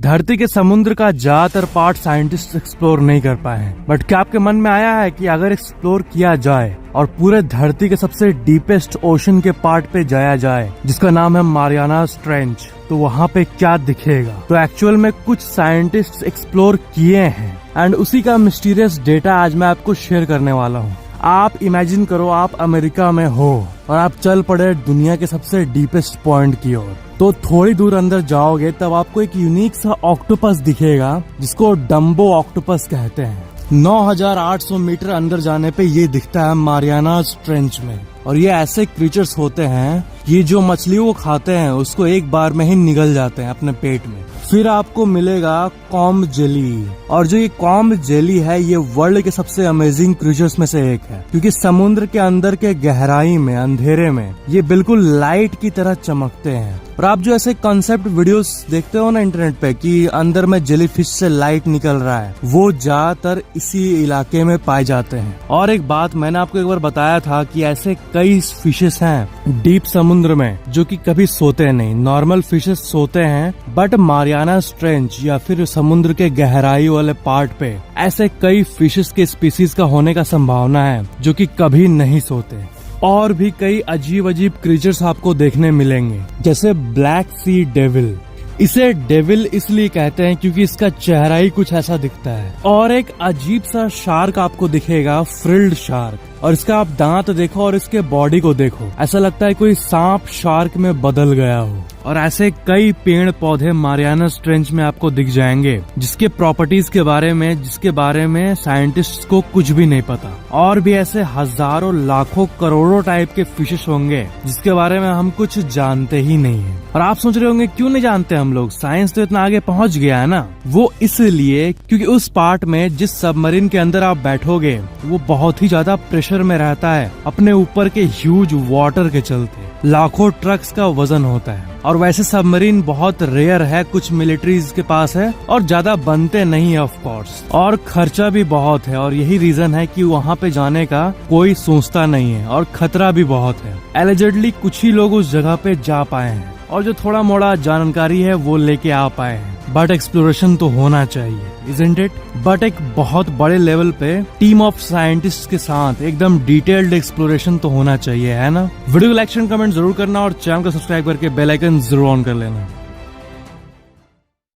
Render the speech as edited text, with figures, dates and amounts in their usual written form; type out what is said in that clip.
धरती के समुद्र का ज्यादातर पार्ट साइंटिस्ट एक्सप्लोर नहीं कर पाए हैं, बट क्या आपके मन में आया है कि अगर एक्सप्लोर किया जाए और पूरे धरती के सबसे डीपेस्ट ओशन के पार्ट पे जाया जाए जिसका नाम है मारियानास ट्रेंच, तो वहाँ पे क्या दिखेगा? तो एक्चुअल में कुछ साइंटिस्ट एक्सप्लोर किए हैं एंड उसी का मिस्टीरियस डेटा आज मैं आपको शेयर करने वाला हूँ। आप इमेजिन करो आप अमेरिका में हो और आप चल पड़े दुनिया के सबसे डीपेस्ट पॉइंट की ओर। तो थोड़ी दूर अंदर जाओगे तब आपको एक यूनिक सा ऑक्टोपस दिखेगा जिसको डम्बो ऑक्टोपस कहते हैं। 9,800 मीटर अंदर जाने पे ये दिखता है मारियानास ट्रेंच में। और ये ऐसे क्रीचर्स होते हैं ये जो मछलियों को खाते हैं उसको एक बार में ही निगल जाते हैं अपने पेट में। फिर आपको मिलेगा कॉम्ब जेली, और जो ये कॉम्ब जेली है ये वर्ल्ड के सबसे अमेजिंग क्रीचर्स में से एक है, क्योंकि समुद्र के अंदर के गहराई में अंधेरे में ये बिल्कुल लाइट की तरह चमकते हैं। और आप जो ऐसे कॉन्सेप्ट वीडियोस देखते हो ना इंटरनेट पे कि अंदर में जेलीफिश से लाइट निकल रहा है, वो ज्यादातर इसी इलाके में पाए जाते हैं। और एक बात मैंने आपको एक बार बताया था कि ऐसे कई फिशेस हैं डीप समुद्र में जो कि कभी सोते नहीं। नॉर्मल फिशेस सोते हैं, बट मारियानास ट्रेंच या फिर समुद्र के गहराई वाले पार्ट पे ऐसे कई फिशेस के स्पीसीज का होने का संभावना है जो कि कभी नहीं सोते। और भी कई अजीब अजीब क्रीचर्स आपको देखने मिलेंगे, जैसे ब्लैक सी डेविल। इसे डेविल इसलिए कहते हैं क्योंकि इसका चेहरा ही कुछ ऐसा दिखता है। और एक अजीब सा शार्क आपको दिखेगा, फ्रिल्ड शार्क। और इसका आप दांत देखो और इसके बॉडी को देखो, ऐसा लगता है कोई सांप शार्क में बदल गया हो। और ऐसे कई पेड़ पौधे मारियानास ट्रेंच में आपको दिख जाएंगे जिसके प्रॉपर्टीज के बारे में साइंटिस्ट को कुछ भी नहीं पता। और भी ऐसे हजारों लाखों करोड़ों टाइप के फिशेस होंगे जिसके बारे में हम कुछ जानते ही नहीं है। और आप सोच रहे होंगे क्यों नहीं जानते हम लोग, साइंस तो इतना आगे पहुंच गया है ना। वो इसलिए क्योंकि उस पार्ट में जिस सबमरीन के अंदर आप बैठोगे वो बहुत ही ज्यादा प्रेशर में रहता है अपने ऊपर के ह्यूज वाटर के चलते। लाखों ट्रक्स का वजन होता है। और वैसे सबमरीन बहुत रेयर है, कुछ मिलिट्रीज के पास है और ज्यादा बनते नहीं है ऑफ कोर्स। और खर्चा भी बहुत है, और यही रीजन है कि वहाँ पे जाने का कोई सोचता नहीं है। और खतरा भी बहुत है। एलिजिडली कुछ ही लोग उस जगह पे जा पाए हैं और जो थोड़ा मोड़ा जानकारी है वो लेके आ पाए हैं। बट एक्सप्लोरेशन तो होना चाहिए, इजंट इट? बट एक बहुत बड़े लेवल पे टीम ऑफ साइंटिस्ट के साथ एकदम डिटेल्ड एक्सप्लोरेशन तो होना चाहिए, है ना? वीडियो को लाइक एंड कमेंट जरूर करना और चैनल को सब्सक्राइब करके बेल आइकन जरूर ऑन कर लेना।